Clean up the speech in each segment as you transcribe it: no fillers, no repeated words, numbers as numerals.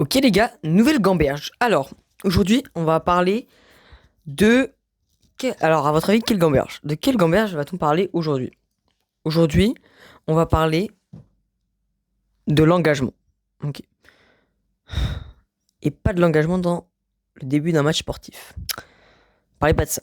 Ok les gars, nouvelle gamberge. Alors, aujourd'hui, on va parler de... Alors, à votre avis, quelle gamberge? De quelle gamberge va-t-on parler aujourd'hui? Aujourd'hui, on va parler de l'engagement. Ok. Et pas de l'engagement dans le début d'un match sportif. Parlez pas de ça.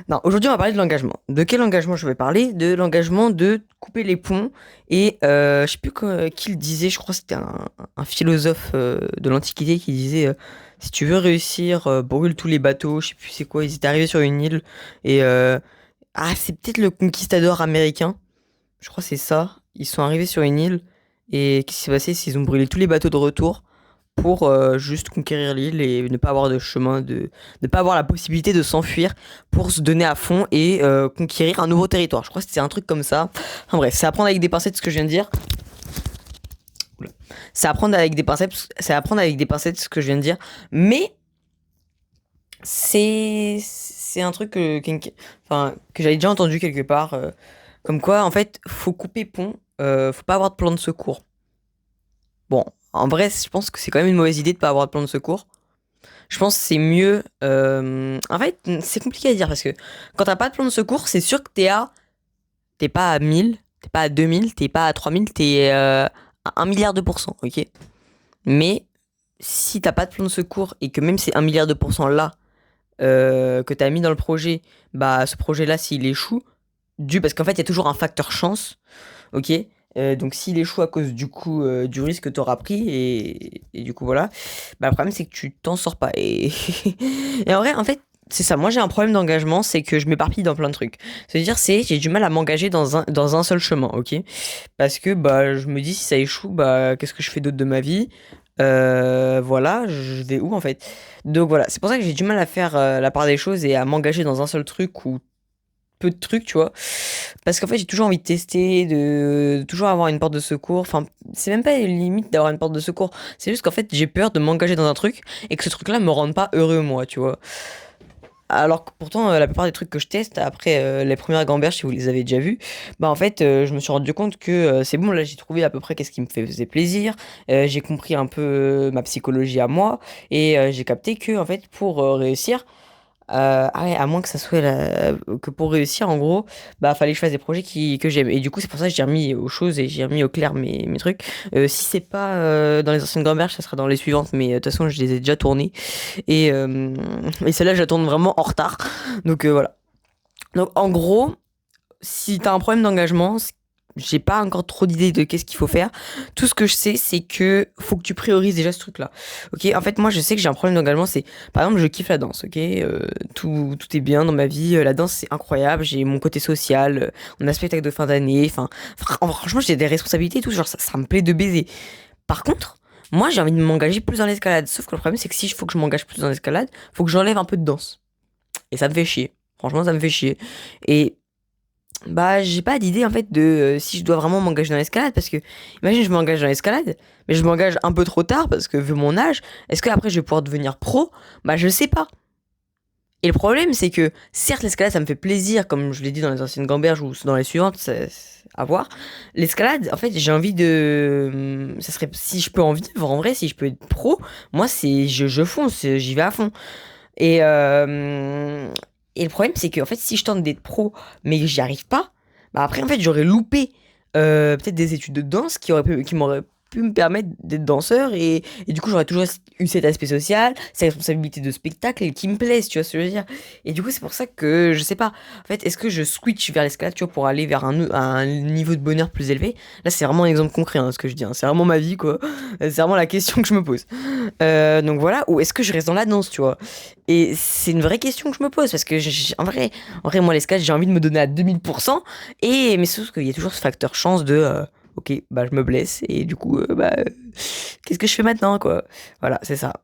Non, aujourd'hui, on va parler de l'engagement. De quel engagement je vais parler? De l'engagement de couper les ponts. Et je sais plus qui le disait, je crois que c'était un philosophe de l'Antiquité qui disait si tu veux réussir, brûle tous les bateaux, je sais plus c'est quoi. Ils étaient arrivés sur une île. Et c'est peut-être le conquistador américain. Je crois que c'est ça. Ils sont arrivés sur une île. Et qu'est-ce qui s'est passé? C'est qu'ils ont brûlé tous les bateaux de retour pour juste conquérir l'île et ne pas avoir de chemin, ne pas avoir la possibilité de s'enfuir pour se donner à fond et conquérir un nouveau territoire. Je crois que c'est un truc comme ça. Enfin bref, c'est à prendre avec des pincettes ce que je viens de dire. Oula. C'est à prendre avec des pincettes ce que je viens de dire. Mais c'est un truc que j'avais déjà entendu quelque part. Comme quoi, en fait, faut couper pont. Faut pas avoir de plan de secours. Bon, en vrai, je pense que c'est quand même une mauvaise idée de pas avoir de plan de secours. Je pense que c'est mieux. En fait, c'est compliqué à dire parce que quand t'as pas de plan de secours, c'est sûr que t'es pas à 1000, t'es pas à 2000, t'es pas à 3000, t'es à 1 milliard de pourcents, ok? Mais si t'as pas de plan de secours et que même ces 1 milliard de pourcents là que t'as mis dans le projet, bah ce projet-là, s'il échoue, parce qu'en fait, il y a toujours un facteur chance, ok? Donc s'il échoue à cause du coup du risque que tu auras pris et du coup voilà, bah, le problème c'est que tu t'en sors pas. Et, et en vrai, en fait, c'est ça. Moi j'ai un problème d'engagement, c'est que je m'éparpille dans plein de trucs. C'est-à-dire, j'ai du mal à m'engager dans un seul chemin, ok? Parce que bah, je me dis si ça échoue, bah, qu'est-ce que je fais d'autre de ma vie? Voilà, je vais où en fait? Donc voilà, c'est pour ça que j'ai du mal à faire la part des choses et à m'engager dans un seul truc ou peu de trucs, tu vois. Parce qu'en fait, j'ai toujours envie de tester, de toujours avoir une porte de secours. Enfin, c'est même pas limite d'avoir une porte de secours. C'est juste qu'en fait, j'ai peur de m'engager dans un truc et que ce truc-là me rende pas heureux, moi, tu vois. Alors que pourtant, la plupart des trucs que je teste, après les premières gamberges, si vous les avez déjà vues, bah en fait, je me suis rendu compte que c'est bon, là j'ai trouvé à peu près qu'est-ce qui me faisait plaisir, j'ai compris un peu ma psychologie à moi, et j'ai capté que, en fait, pour réussir, ouais, à moins que ça soit que pour réussir, en gros, bah fallait que je fasse des projets que j'aime. Et du coup, c'est pour ça que j'ai remis aux choses et j'ai remis au clair mes trucs. Si c'est pas dans les anciennes gamberges, ça sera dans les suivantes, mais de toute façon, je les ai déjà tournées. Et celle-là, je la tourne vraiment en retard. Donc voilà. Donc en gros, si t'as un problème d'engagement, j'ai pas encore trop d'idées de qu'est-ce qu'il faut faire. Tout ce que je sais, c'est que faut que tu priorises déjà ce truc-là. Ok, en fait, moi, je sais que j'ai un problème d'engagement. C'est, par exemple, je kiffe la danse. Ok, tout est bien dans ma vie. La danse, c'est incroyable. J'ai mon côté social. On a un spectacle de fin d'année. Enfin, franchement, j'ai des responsabilités et tout. Genre, ça me plaît de baiser. Par contre, moi, j'ai envie de m'engager plus dans l'escalade. Sauf que le problème, c'est que si il faut que je m'engage plus dans l'escalade, faut que j'enlève un peu de danse. Et ça me fait chier. Franchement, ça me fait chier. Et bah, j'ai pas d'idée en fait de si je dois vraiment m'engager dans l'escalade parce que imagine je m'engage dans l'escalade, mais je m'engage un peu trop tard parce que vu mon âge, est-ce que après je vais pouvoir devenir pro? Bah, je sais pas. Et le problème c'est que certes l'escalade ça me fait plaisir comme je l'ai dit dans les anciennes gamberges ou dans les suivantes, c'est à voir. L'escalade, en fait, j'ai envie de ça serait si je peux en vivre en vrai, si je peux être pro, moi c'est je fonce, j'y vais à fond. Et, euh, et le problème, c'est que en fait, si je tente d'être pro, mais que j'y arrive pas, bah après, en fait, j'aurais loupé peut-être des études de danse qui m'auraient pu me permettre d'être danseur. Et du coup, j'aurais toujours eu cet aspect social, cette responsabilité de spectacle qui me plaisent, tu vois ce que je veux dire. Et du coup, c'est pour ça que je sais pas. En fait, est-ce que je switch vers l'escalade, tu vois, pour aller vers un niveau de bonheur plus élevé? Là, c'est vraiment un exemple concret, hein, ce que je dis, hein. C'est vraiment ma vie, quoi. C'est vraiment la question que je me pose. Donc voilà, ou est-ce que je reste dans la danse, tu vois? Et c'est une vraie question que je me pose parce que en vrai, moi, l'escalade, j'ai envie de me donner à 2000%. Mais sauf qu'il y a toujours ce facteur chance de, ok, bah, je me blesse et du coup, qu'est-ce que je fais maintenant, quoi? Voilà, c'est ça.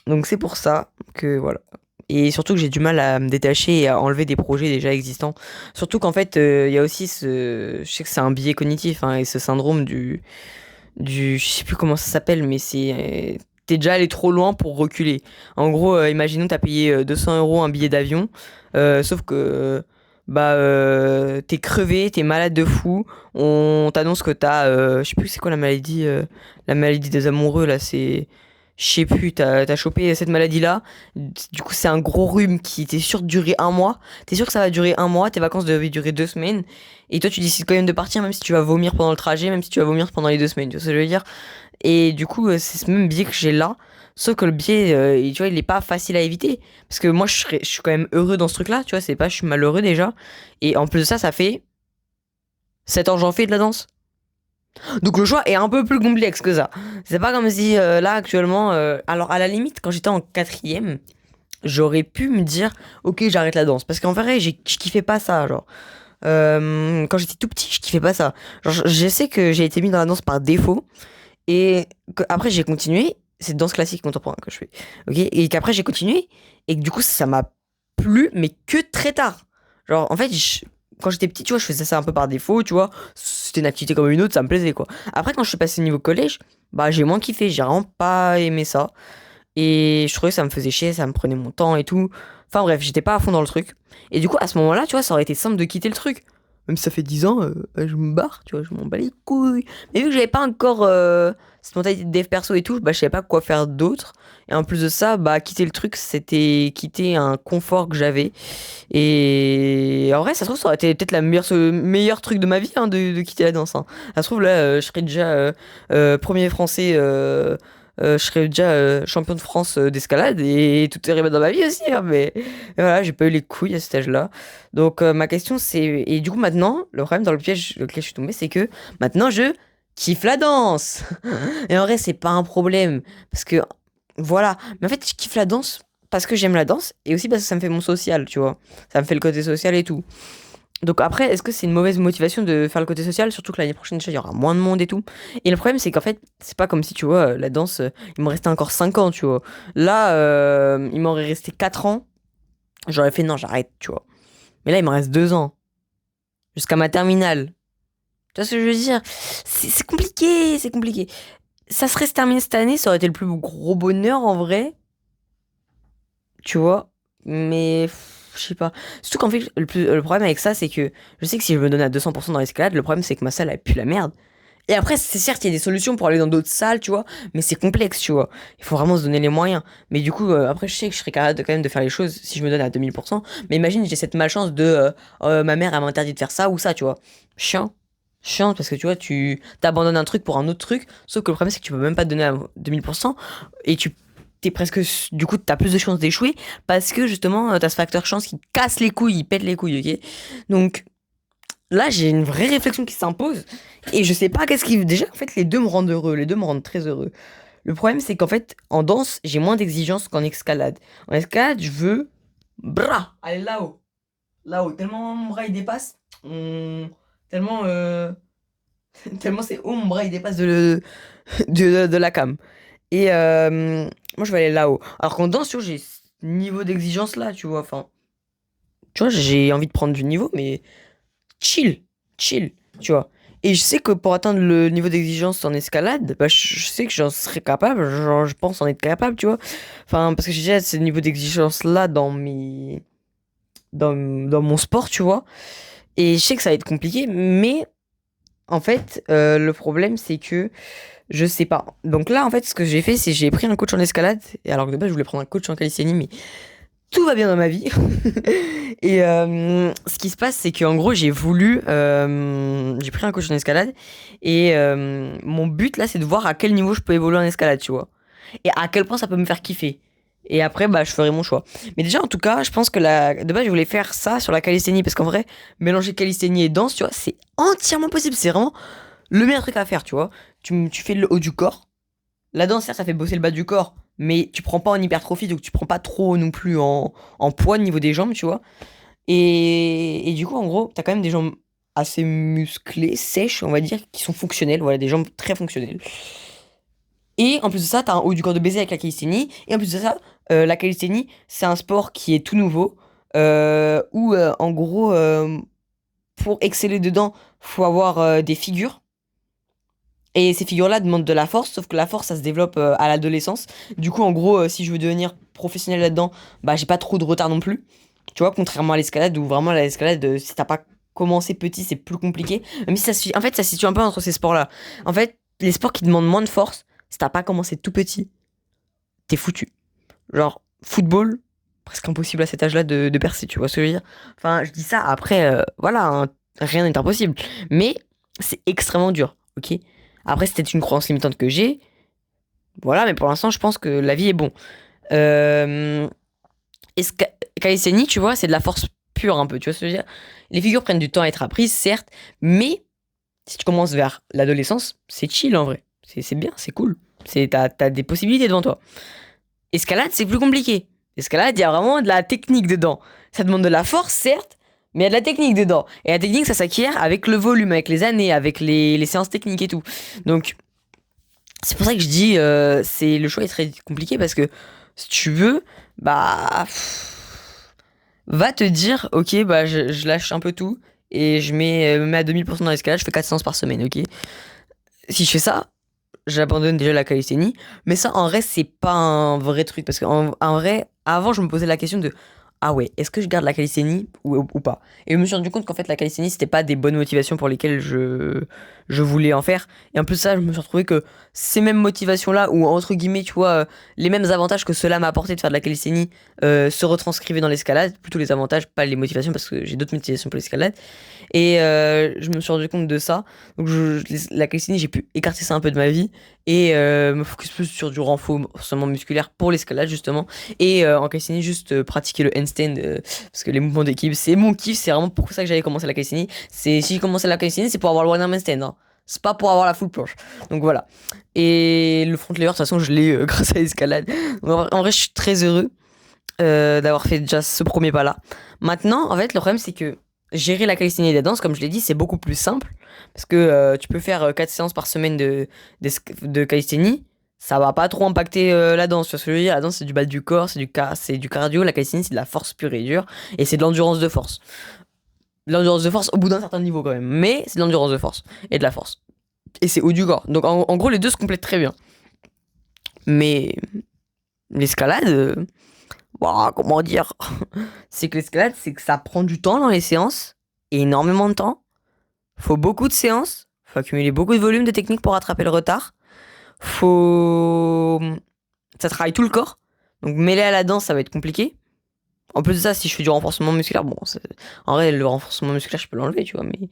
Donc c'est pour ça que, voilà. Et surtout que j'ai du mal à me détacher et à enlever des projets déjà existants. Surtout qu'en fait, il y a aussi je sais que c'est un biais cognitif, hein, et ce syndrome je sais plus comment ça s'appelle, mais t'es déjà allé trop loin pour reculer. En gros, imaginons t'as payé 200 € un billet d'avion, sauf que bah t'es crevé, t'es malade de fou. On t'annonce que t'as, je sais plus c'est quoi la maladie des amoureux là, c'est, je sais plus, t'as chopé cette maladie-là. Du coup, c'est un gros rhume qui t'es sûr de durer un mois. T'es sûr que ça va durer un mois, tes vacances devaient durer 2 semaines. Et toi, tu décides quand même de partir, même si tu vas vomir pendant le trajet, même si tu vas vomir pendant les 2 semaines. Tu vois ce que je veux dire? Et du coup, c'est ce même biais que j'ai là. Sauf que le biais, tu vois, il est pas facile à éviter. Parce que moi, je suis quand même heureux dans ce truc-là, tu vois, c'est pas, je suis malheureux déjà. Et en plus de ça, ça fait 7 ans que j'en fais de la danse. Donc le choix est un peu plus complexe que ça. C'est pas comme si là, actuellement, alors à la limite, quand j'étais en quatrième, j'aurais pu me dire, ok, j'arrête la danse. Parce qu'en vrai, je kiffais pas ça, genre. Quand j'étais tout petit, je kiffais pas ça. Genre, je sais que j'ai été mis dans la danse par défaut. Et après, j'ai continué. C'est danse classique contemporaine que je fais. Ok. Et qu'après, j'ai continué. Et que du coup, ça m'a plu, mais que très tard. Genre, en fait, quand j'étais petit, tu vois, je faisais ça un peu par défaut, tu vois. C'était une activité comme une autre, ça me plaisait, quoi. Après, quand je suis passé au niveau collège, bah, j'ai moins kiffé. J'ai vraiment pas aimé ça. Et je trouvais que ça me faisait chier, ça me prenait mon temps et tout. Enfin bref, j'étais pas à fond dans le truc. Et du coup, à ce moment-là, tu vois, ça aurait été simple de quitter le truc. Même si ça fait 10 ans, je me barre, tu vois, je m'en bats les couilles. Mais vu que j'avais pas encore cette mentalité de dev perso et tout, bah je savais pas quoi faire d'autre. Et en plus de ça, bah quitter le truc, c'était quitter un confort que j'avais. Et en vrai, ça se trouve, ça aurait été peut-être meilleur truc de ma vie, hein, de quitter la danse, hein. Ça se trouve, là, je serais déjà premier français. Je serais déjà champion de France d'escalade et tout irait bien dans ma vie aussi, hein, mais voilà, j'ai pas eu les couilles à cet âge-là. Donc ma question c'est, et du coup maintenant, le problème dans le piège lequel je suis tombé, c'est que maintenant je kiffe la danse. Et en vrai, c'est pas un problème parce que voilà, mais en fait, je kiffe la danse parce que j'aime la danse et aussi parce que ça me fait mon social, tu vois. Ça me fait le côté social et tout. Donc après, est-ce que c'est une mauvaise motivation de faire le côté social, surtout que l'année prochaine, déjà, il y aura moins de monde et tout. Et le problème, c'est qu'en fait, c'est pas comme si, tu vois, la danse, il me restait encore 5 ans, tu vois. Là, il m'aurait resté 4 ans, j'aurais fait non, j'arrête, tu vois. Mais là, il me reste 2 ans, jusqu'à ma terminale. Tu vois ce que je veux dire? C'est compliqué, c'est compliqué. Ça serait se terminer cette année, ça aurait été le plus gros bonheur en vrai, tu vois. Mais je sais pas. Surtout qu'en fait, le problème avec ça, c'est que je sais que si je me donne à 200% dans l'escalade, le problème c'est que ma salle, elle pue la merde. Et après, c'est certes, il y a des solutions pour aller dans d'autres salles, tu vois, mais c'est complexe, tu vois. Il faut vraiment se donner les moyens. Mais du coup, après, je sais que je serais capable quand même de faire les choses si je me donne à 2000%. Mais imagine, j'ai cette malchance de ma mère, elle m'a interdit de faire ça ou ça, tu vois. Chiant. Chiant parce que tu vois, tu t'abandonnes un truc pour un autre truc. Sauf que le problème, c'est que tu peux même pas te donner à 2000%. Et tu t'es presque. Du coup, t'as plus de chances d'échouer parce que justement, t'as ce facteur chance qui casse les couilles, il pète les couilles, ok? Donc. Là, j'ai une vraie réflexion qui s'impose et je sais pas qu'est-ce qui. Déjà, en fait, les deux me rendent heureux, les deux me rendent très heureux. Le problème, c'est qu'en fait, en danse, j'ai moins d'exigences qu'en escalade. En escalade, je veux. Bra! Aller là-haut. Là-haut. Tellement mon bras il dépasse. Tellement. Tellement c'est haut, mon bras il dépasse de la cam. Et moi, je vais aller là-haut. Alors qu'en danse, tu vois, j'ai ce niveau d'exigence là, tu vois. Enfin, tu vois, j'ai envie de prendre du niveau, mais chill, chill, tu vois. Et je sais que pour atteindre le niveau d'exigence en escalade, bah, je sais que j'en serais capable, genre, je pense en être capable, tu vois. Enfin, parce que j'ai déjà ce niveau d'exigence-là dans mon sport, tu vois. Et je sais que ça va être compliqué, mais en fait, le problème, c'est que je sais pas. Donc là, en fait, ce que j'ai fait, c'est j'ai pris un coach en escalade, et alors que de base, je voulais prendre un coach en calisthénie, mais tout va bien dans ma vie. Et ce qui se passe, c'est qu'en gros, j'ai pris un coach en escalade et mon but là, c'est de voir à quel niveau je peux évoluer en escalade, tu vois. Et à quel point ça peut me faire kiffer. Et après, bah, je ferai mon choix. Mais déjà, en tout cas, je pense que de base, je voulais faire ça sur la calisthénie parce qu'en vrai, mélanger calisthénie et danse, tu vois, c'est entièrement possible. C'est vraiment le meilleur truc à faire, tu vois. Tu fais le haut du corps. La danse, ça fait bosser le bas du corps, mais tu prends pas en hypertrophie, donc tu prends pas trop non plus en poids au niveau des jambes, tu vois. Et du coup, en gros, t'as quand même des jambes assez musclées, sèches, on va dire, qui sont fonctionnelles, voilà, des jambes très fonctionnelles. Et en plus de ça, t'as un haut du corps de baiser avec la calisthénie. Et en plus de ça, la calisthénie, c'est un sport qui est tout nouveau, où en gros, pour exceller dedans, faut avoir des figures. Et ces figures-là demandent de la force, sauf que la force, ça se développe à l'adolescence. Du coup, en gros, si je veux devenir professionnel là-dedans, bah, j'ai pas trop de retard non plus. Tu vois, contrairement à l'escalade, où vraiment l'escalade, si t'as pas commencé petit, c'est plus compliqué. Même si en fait, ça se situe un peu entre ces sports-là. En fait, les sports qui demandent moins de force, si t'as pas commencé tout petit, t'es foutu. Genre, football, presque impossible à cet âge-là de percer, tu vois ce que je veux dire? Enfin, je dis ça, après, voilà, hein, rien n'est impossible. Mais c'est extrêmement dur, ok? Après, c'était une croyance limitante que j'ai. Voilà, mais pour l'instant, je pense que la vie est bon. Euh, Calisthenics, tu vois, c'est de la force pure un peu, tu vois ce que je veux dire? Les figures prennent du temps à être apprises, certes, mais si tu commences vers l'adolescence, c'est chill en vrai. C'est bien, c'est cool. T'as des possibilités devant toi. Escalade, c'est plus compliqué. Escalade, il y a vraiment de la technique dedans. Ça demande de la force, certes, mais il y a de la technique dedans. Et la technique, ça s'acquiert avec le volume, avec les années, avec les séances techniques et tout. Donc, c'est pour ça que je dis, le choix est très compliqué parce que si tu veux, bah, va te dire, ok, bah, je lâche un peu tout et me mets à 2000% dans l'escalade, je fais 4 séances par semaine, ok? Si je fais ça, j'abandonne déjà la calisthénie. Mais ça, en vrai, c'est pas un vrai truc. Parce qu'en vrai, avant, je me posais la question de ah ouais, est-ce que je garde la calisthénie ou pas? Et je me suis rendu compte qu'en fait, la calisthénie, c'était pas des bonnes motivations pour lesquelles je voulais en faire. Et en plus, ça, je me suis retrouvé que ces mêmes motivations-là, ou entre guillemets, tu vois, les mêmes avantages que cela m'a apporté de faire de la calisthénie, se retranscrivaient dans l'escalade. Plutôt les avantages, pas les motivations, parce que j'ai d'autres motivations pour l'escalade. Et je me suis rendu compte de ça. Donc la calisthénie, j'ai pu écarter ça un peu de ma vie et me focus plus sur du renforcement musculaire pour l'escalade justement. Et en calisthénie, juste pratiquer le handstand parce que les mouvements d'équipe, c'est mon kiff. C'est vraiment pour ça que j'avais commencé la calisthénie. Si j'ai commencé la calisthénie, c'est pour avoir le one-arm handstand, hein. C'est pas pour avoir la full planche. Donc voilà. Et le front lever, de toute façon, je l'ai grâce à l'escalade. Donc, en vrai, je suis très heureux d'avoir fait déjà ce premier pas-là. Maintenant, en fait, le problème, c'est que gérer la calisthénie et la danse, comme je l'ai dit, c'est beaucoup plus simple. Parce que tu peux faire 4 séances par semaine de calisthénie. Ça va pas trop impacter la danse. Tu vois ce que je veux dire? La danse, c'est du bas du corps, c'est du cardio. La calisthénie, c'est de la force pure et dure. Et c'est de l'endurance de force. De l'endurance de force au bout d'un certain niveau quand même. Mais c'est de l'endurance de force. Et de la force. Et c'est haut du corps. Donc en gros, les deux se complètent très bien. Mais l'escalade, bah, comment dire? C'est que l'escalade, c'est que ça prend du temps dans les séances. Et énormément de temps. Faut beaucoup de séances, faut accumuler beaucoup de volume de techniques pour rattraper le retard. Faut... Ça travaille tout le corps. Donc mêler à la danse, ça va être compliqué. En plus de ça, si je fais du renforcement musculaire, bon, en vrai, le renforcement musculaire, je peux l'enlever, tu vois, mais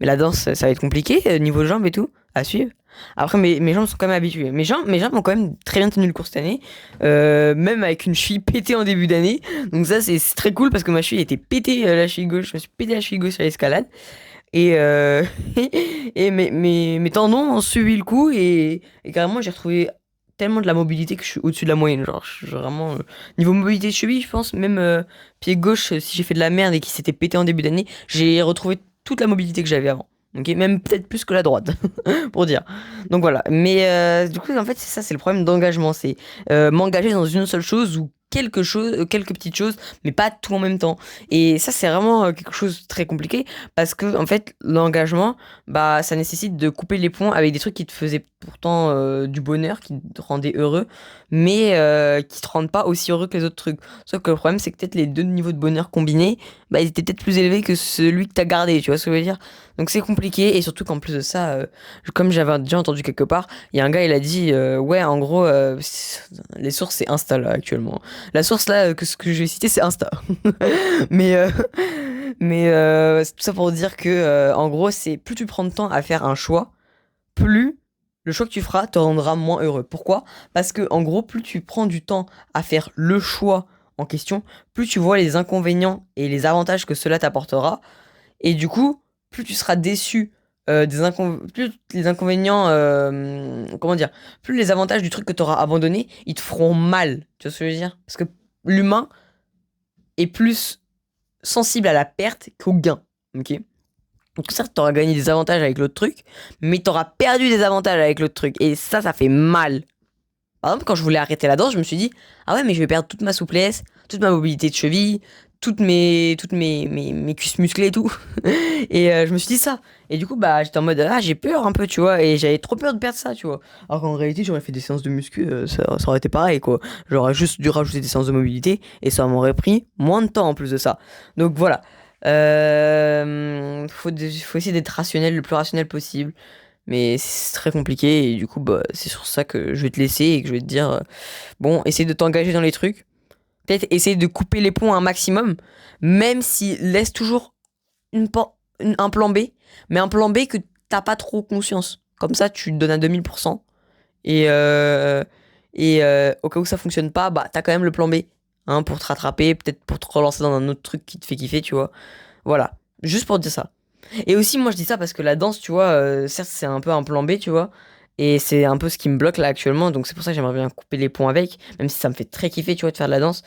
la danse, ça va être compliqué, niveau jambes et tout, à suivre. Après, mes jambes sont quand même habituées. Mes jambes ont quand même très bien tenu le cours cette année, même avec une cheville pétée en début d'année. Donc ça, c'est très cool parce que ma cheville était pétée, la cheville gauche, je me suis pété la cheville gauche à l'escalade. Et, et mes tendons ont suivi le coup et carrément j'ai retrouvé tellement de la mobilité que je suis au-dessus de la moyenne. Genre, je suis vraiment. Niveau mobilité de cheville, je pense, même pied gauche, si j'ai fait de la merde et qui s'était pété en début d'année, j'ai retrouvé toute la mobilité que j'avais avant. Ok, même peut-être plus que la droite, pour dire. Donc voilà. Mais du coup, en fait, c'est ça, c'est le problème d'engagement. C'est m'engager dans une seule chose ou quelque chose, quelques petites choses, mais pas tout en même temps. Et ça, c'est vraiment quelque chose de très compliqué parce que, en fait, l'engagement, bah, ça nécessite de couper les ponts avec des trucs qui te faisaient pourtant du bonheur, qui te rendaient heureux, mais qui te rendent pas aussi heureux que les autres trucs. Sauf que le problème, c'est que peut-être les deux niveaux de bonheur combinés, bah, ils étaient peut-être plus élevés que celui que t'as gardé, tu vois ce que je veux dire? Donc c'est compliqué, et surtout qu'en plus de ça, comme j'avais déjà entendu quelque part, il y a un gars, il a dit, ouais, en gros, les sources, c'est Insta, là, actuellement. La source, là, ce que je vais citer, c'est Insta. Mais, c'est tout ça pour dire que, en gros, c'est plus tu prends de temps à faire un choix, plus le choix que tu feras te rendra moins heureux. Pourquoi? Parce que, en gros, plus tu prends du temps à faire le choix en question, plus tu vois les inconvénients et les avantages que cela t'apportera. Et du coup, plus tu seras déçu plus les inconvénients, comment dire, plus les avantages du truc que tu auras abandonné, ils te feront mal. Tu vois ce que je veux dire? Parce que l'humain est plus sensible à la perte qu'au gain. Ok? Donc certes, t'auras gagné des avantages avec l'autre truc, mais t'auras perdu des avantages avec l'autre truc. Et ça fait mal. Par exemple, quand je voulais arrêter la danse, je me suis dit, ah ouais, mais je vais perdre toute ma souplesse, toute ma mobilité de cheville, mes cuisses musclées et tout. Et je me suis dit ça. Et du coup, bah, j'étais en mode, ah, j'ai peur un peu, tu vois. Et j'avais trop peur de perdre ça, tu vois. Alors qu'en réalité, j'aurais fait des séances de muscu, ça aurait été pareil, quoi. J'aurais juste dû rajouter des séances de mobilité et ça m'aurait pris moins de temps en plus de ça. Donc voilà. Faut essayer d'être rationnel, le plus rationnel possible. Mais c'est très compliqué et du coup, bah, c'est sur ça que je vais te laisser et que je vais te dire, bon, essaye de t'engager dans les trucs. Peut-être essayer de couper les ponts un maximum, même si laisse toujours un plan B, mais un plan B que t'as pas trop conscience. Comme ça, tu te donnes à 2000%. Et, au cas où ça fonctionne pas, bah t'as quand même le plan B. Hein, pour te rattraper, peut-être pour te relancer dans un autre truc qui te fait kiffer, tu vois. Voilà. Juste pour te dire ça. Et aussi, moi je dis ça parce que la danse, tu vois, certes c'est un peu un plan B, tu vois. Et c'est un peu ce qui me bloque là actuellement. Donc c'est pour ça que j'aimerais bien couper les ponts avec. Même si ça me fait très kiffer, tu vois, de faire de la danse.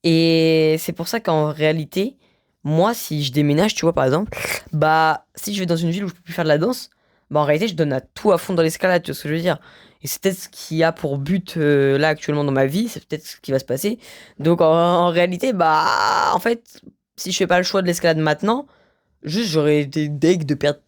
Et c'est pour ça qu'en réalité, moi, si je déménage, tu vois, par exemple, bah, si je vais dans une ville où je peux plus faire de la danse, bah, en réalité, je donne à tout à fond dans l'escalade, tu vois ce que je veux dire. Et c'est peut-être ce qui a pour but, là, actuellement dans ma vie, c'est peut-être ce qui va se passer. Donc, en réalité, bah, en fait, si je fais pas le choix de l'escalade maintenant, juste, j'aurais été deg de perdre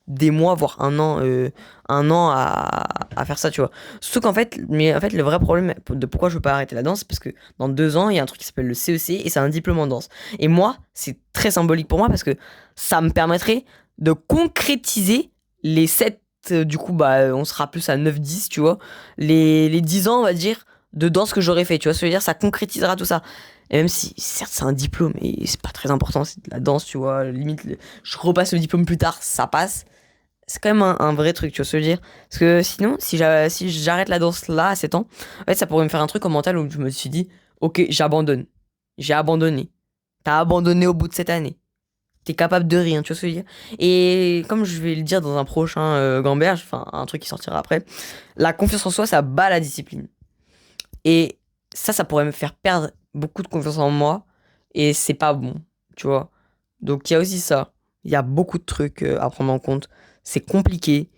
des mois, voire un an à faire ça, tu vois. Surtout qu'en fait, mais en fait, le vrai problème de pourquoi je veux pas arrêter la danse, c'est parce que dans 2 ans, il y a un truc qui s'appelle le CEC et c'est un diplôme en danse. Et moi, c'est très symbolique pour moi parce que ça me permettrait de concrétiser les 7 du coup, bah, on sera plus à 9 10 tu vois. Les 10 ans, on va dire, de danse que j'aurais fait, tu vois ce que je veux dire, ça concrétisera tout ça. Et même si, certes, c'est un diplôme et c'est pas très important, c'est de la danse, tu vois, limite, je repasse le diplôme plus tard, ça passe c'est quand même un vrai truc, tu vois ce que je veux dire. Parce que sinon, si j'arrête la danse là à 7 ans, en fait, ça pourrait me faire un truc au mental où je me suis dit, ok, j'abandonne. J'ai abandonné. T'as abandonné au bout de cette année. T'es capable de rien, tu vois ce que je veux dire. Et comme je vais le dire dans un prochain Gamberge, enfin un truc qui sortira après, la confiance en soi, ça bat la discipline. Et ça pourrait me faire perdre beaucoup de confiance en moi. Et c'est pas bon, tu vois. Donc il y a aussi ça. Il y a beaucoup de trucs à prendre en compte. C'est compliqué.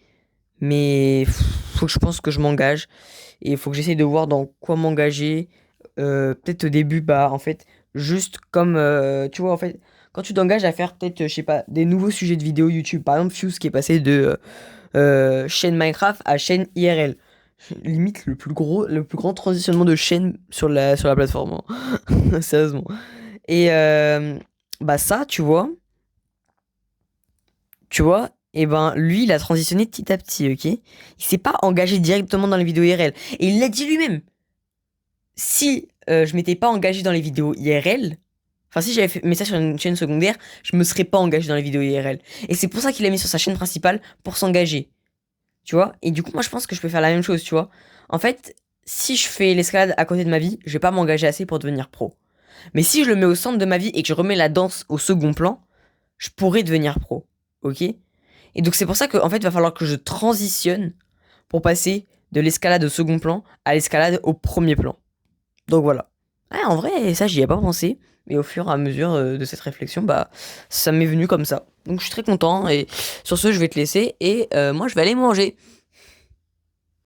Mais faut que je pense que je m'engage. Et il faut que j'essaye de voir dans quoi m'engager. Peut-être au début, bah, en fait, juste comme, tu vois, en fait, quand tu t'engages à faire peut-être, je sais pas, des nouveaux sujets de vidéo YouTube. Par exemple, Fuse qui est passé de chaîne Minecraft à chaîne IRL. Limite le plus grand transitionnement de chaîne sur la plateforme. Hein. Sérieusement. Et bah ça, tu vois, et ben lui, il a transitionné petit à petit, ok? Il s'est pas engagé directement dans les vidéos IRL. Et il l'a dit lui-même. Si je m'étais pas engagé dans les vidéos IRL, enfin si j'avais mis ça sur une chaîne secondaire, je me serais pas engagé dans les vidéos IRL. Et c'est pour ça qu'il a mis sur sa chaîne principale pour s'engager. Tu vois? Et du coup, moi je pense que je peux faire la même chose, tu vois? En fait, si je fais l'escalade à côté de ma vie, je vais pas m'engager assez pour devenir pro. Mais si je le mets au centre de ma vie et que je remets la danse au second plan, je pourrais devenir pro. Ok? Et donc c'est pour ça qu'en fait, il va falloir que je transitionne pour passer de l'escalade au second plan à l'escalade au premier plan. Donc voilà. Ouais, en vrai, ça, j'y ai pas pensé. Mais au fur et à mesure de cette réflexion, bah, ça m'est venu comme ça. Donc je suis très content. Et sur ce, je vais te laisser. Et moi, je vais aller manger.